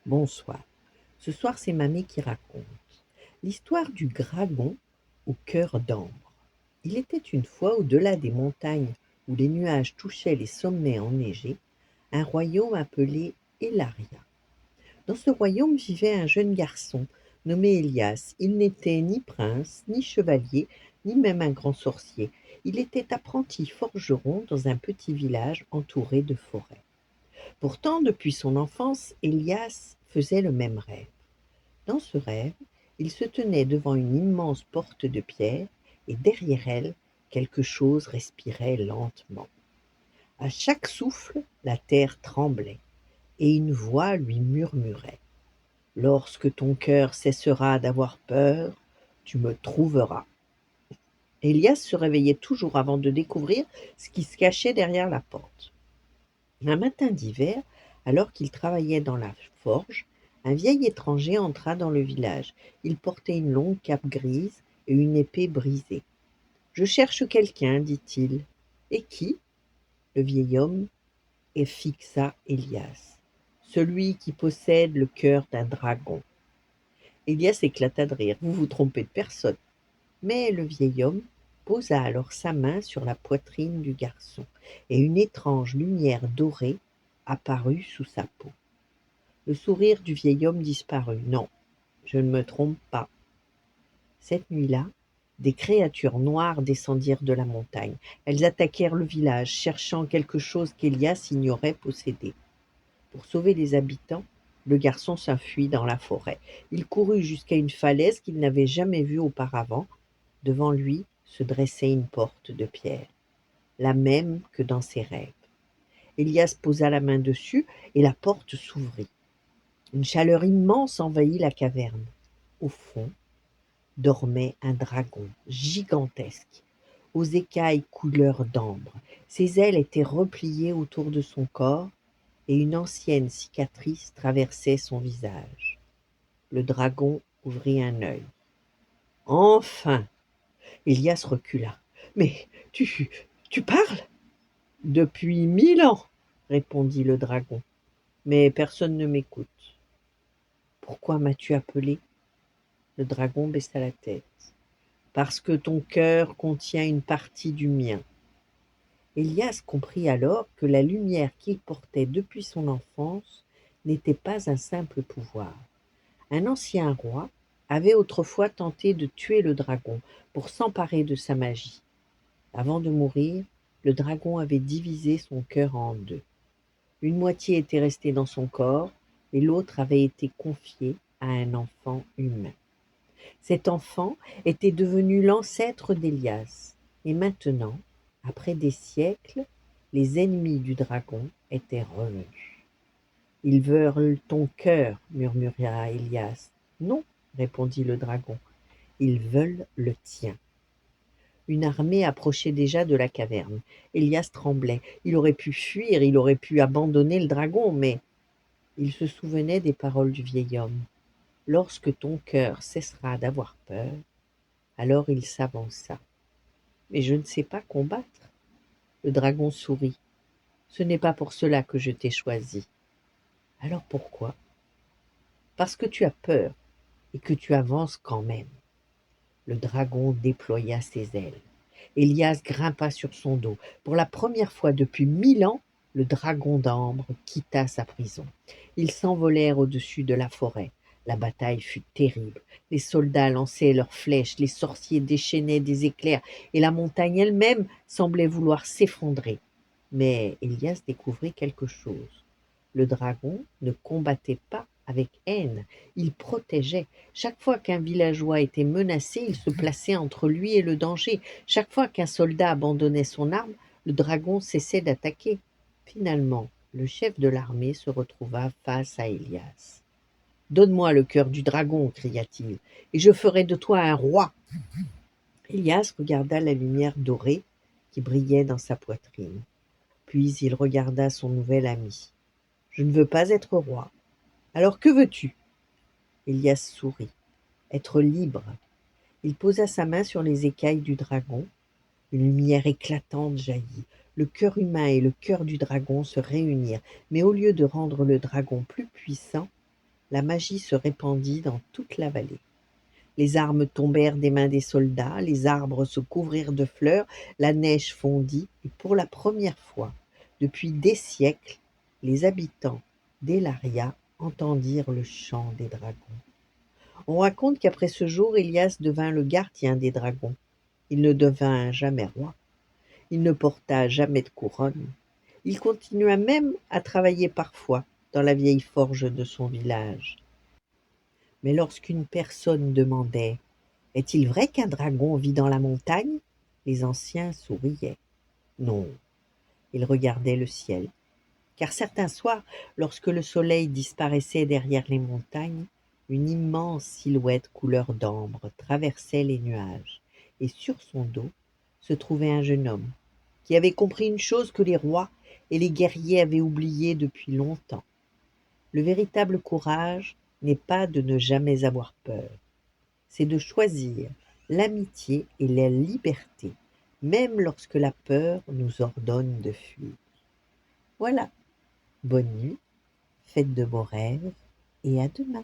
Bonsoir. Ce soir, c'est mamie qui raconte. L'histoire du dragon au cœur d'ambre. Il était une fois, au-delà des montagnes où les nuages touchaient les sommets enneigés, un royaume appelé Elaria. Dans ce royaume vivait un jeune garçon nommé Elias. Il n'était ni prince, ni chevalier, ni même un grand sorcier. Il était apprenti forgeron dans un petit village entouré de forêts. Pourtant, depuis son enfance, Elias faisait le même rêve. Dans ce rêve, il se tenait devant une immense porte de pierre et derrière elle, quelque chose respirait lentement. À chaque souffle, la terre tremblait et une voix lui murmurait: «Lorsque ton cœur cessera d'avoir peur, tu me trouveras.» Elias se réveillait toujours avant de découvrir ce qui se cachait derrière la porte. Un matin d'hiver, alors qu'il travaillait dans la forge, un vieil étranger entra dans le village. Il portait une longue cape grise et une épée brisée. «Je cherche quelqu'un», dit-il. «Et qui?» Le vieil homme fixa Élias. «Celui qui possède le cœur d'un dragon.» Élias éclata de rire. «Vous vous trompez de personne.» Mais le vieil homme posa alors sa main sur la poitrine du garçon, et une étrange lumière dorée apparut sous sa peau. Le sourire du vieil homme disparut. «Non, je ne me trompe pas.» Cette nuit-là, des créatures noires descendirent de la montagne. Elles attaquèrent le village, cherchant quelque chose qu'Élias ignorait posséder. Pour sauver les habitants, le garçon s'enfuit dans la forêt. Il courut jusqu'à une falaise qu'il n'avait jamais vue auparavant. Devant lui se dressait une porte de pierre, la même que dans ses rêves. Élias posa la main dessus et la porte s'ouvrit. Une chaleur immense envahit la caverne. Au fond dormait un dragon gigantesque, aux écailles couleur d'ambre. Ses ailes étaient repliées autour de son corps et une ancienne cicatrice traversait son visage. Le dragon ouvrit un œil. Enfin! Élias recula. «Mais tu parles?» «Depuis 1000 ans, répondit le dragon, mais personne ne m'écoute.» «Pourquoi m'as-tu appelé?» Le dragon baissa la tête. «Parce que ton cœur contient une partie du mien.» Élias comprit alors que la lumière qu'il portait depuis son enfance n'était pas un simple pouvoir. Un ancien roi avait autrefois tenté de tuer le dragon pour s'emparer de sa magie. Avant de mourir, le dragon avait divisé son cœur en deux. Une moitié était restée dans son corps et l'autre avait été confiée à un enfant humain. Cet enfant était devenu l'ancêtre d'Élias, et maintenant, après des siècles, les ennemis du dragon étaient revenus. «Ils veulent ton cœur», murmura Élias. «Non», répondit le dragon, «ils veulent le tien.» Une armée approchait déjà de la caverne. Élias tremblait. Il aurait pu fuir, il aurait pu abandonner le dragon, mais il se souvenait des paroles du vieil homme. «Lorsque ton cœur cessera d'avoir peur, alors il s'avança.» «Mais je ne sais pas combattre.» Le dragon sourit. «Ce n'est pas pour cela que je t'ai choisi.» «Alors pourquoi?» «Parce que tu as peur et que tu avances quand même.» Le dragon déploya ses ailes. Élias grimpa sur son dos. Pour la première fois depuis 1000 ans, le dragon d'ambre quitta sa prison. Ils s'envolèrent au-dessus de la forêt. La bataille fut terrible. Les soldats lançaient leurs flèches, les sorciers déchaînaient des éclairs, et la montagne elle-même semblait vouloir s'effondrer. Mais Élias découvrit quelque chose. Le dragon ne combattait pas avec haine, il protégeait. Chaque fois qu'un villageois était menacé, il se plaçait entre lui et le danger. Chaque fois qu'un soldat abandonnait son arme, le dragon cessait d'attaquer. Finalement, le chef de l'armée se retrouva face à Élias. «Donne-moi le cœur du dragon», cria-t-il, «et je ferai de toi un roi.» Élias regarda la lumière dorée qui brillait dans sa poitrine. Puis il regarda son nouvel ami. «Je ne veux pas être roi. Alors que veux-tu?» Élias sourit. «Être libre.» Il posa sa main sur les écailles du dragon. Une lumière éclatante jaillit. Le cœur humain et le cœur du dragon se réunirent, mais au lieu de rendre le dragon plus puissant, la magie se répandit dans toute la vallée. Les armes tombèrent des mains des soldats, les arbres se couvrirent de fleurs, la neige fondit, et pour la première fois, depuis des siècles, les habitants d'Elaria entendirent le chant des dragons. On raconte qu'après ce jour, Élias devint le gardien des dragons. Il ne devint jamais roi, il ne porta jamais de couronne. Il continua même à travailler parfois dans la vieille forge de son village. Mais lorsqu'une personne demandait: «Est-il vrai qu'un dragon vit dans la montagne?» les anciens souriaient. Non, ils regardaient le ciel, car certains soirs, lorsque le soleil disparaissait derrière les montagnes, une immense silhouette couleur d'ambre traversait les nuages, et sur son dos se trouvait un jeune homme qui avait compris une chose que les rois et les guerriers avaient oubliée depuis longtemps. Le véritable courage n'est pas de ne jamais avoir peur, c'est de choisir l'amitié et la liberté, même lorsque la peur nous ordonne de fuir. Voilà, bonne nuit, faites de beaux rêves et à demain.